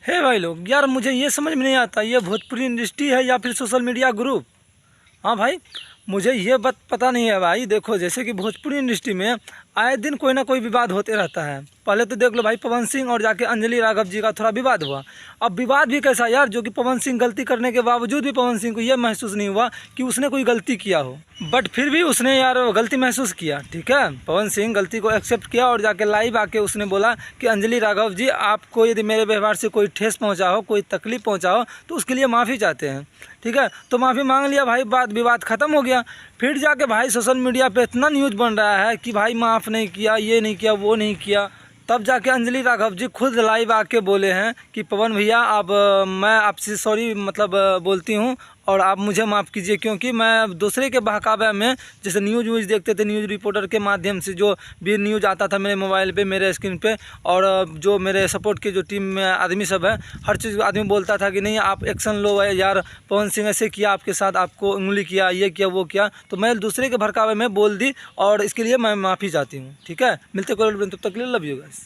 हे भाई लोग, यार मुझे ये समझ में नहीं आता, ये भोजपुरी इंडस्ट्री है या फिर सोशल मीडिया ग्रुप। हाँ भाई, मुझे ये बात पता नहीं है भाई। देखो, जैसे कि भोजपुरी इंडस्ट्री में आए दिन कोई ना कोई विवाद होते रहता है। पहले तो देख लो भाई, पवन सिंह और जाके अंजलि राघव जी का थोड़ा विवाद हुआ। अब विवाद भी कैसा यार, जो कि पवन सिंह गलती करने के बावजूद भी पवन सिंह को ये महसूस नहीं हुआ कि उसने कोई गलती किया हो, बट फिर भी उसने यार गलती महसूस किया। ठीक है, पवन सिंह गलती को एक्सेप्ट किया और जाके लाइव आके उसने बोला कि अंजलि राघव जी, आपको यदि मेरे व्यवहार से कोई ठेस पहुंचा हो, कोई तकलीफ पहुंचा हो, तो उसके लिए माफ़ी चाहते हैं। ठीक है, तो माफ़ी मांग लिया भाई, बात विवाद ख़त्म हो गया। फिर जाके भाई सोशल मीडिया पे इतना न्यूज़ बन रहा है कि भाई माफ़ नहीं किया, ये नहीं किया, वो नहीं किया। तब जाके अंजलि राघव जी खुद लाइव आके बोले हैं कि पवन भैया, अब मैं आपसे सॉरी बोलती हूँ और आप मुझे माफ़ कीजिए, क्योंकि मैं दूसरे के बहकावे में, जैसे न्यूज़ देखते थे, न्यूज़ रिपोर्टर के माध्यम से जो भी न्यूज़ आता था मेरे मोबाइल पे, मेरे स्क्रीन पे, और जो मेरे सपोर्ट की जो टीम में आदमी सब है, हर चीज़ आदमी बोलता था कि नहीं आप एक्शन लो यार, पवन सिंह ऐसे किया आपके साथ, आपको उंगली किया, ये किया, वो किया। तो मैं दूसरे के भड़कावे में बोल दी और इसके लिए मैं माफ़ी चाहती हूँ। ठीक है, मिलते कोई, तब तक के लिए लव यू गाइस।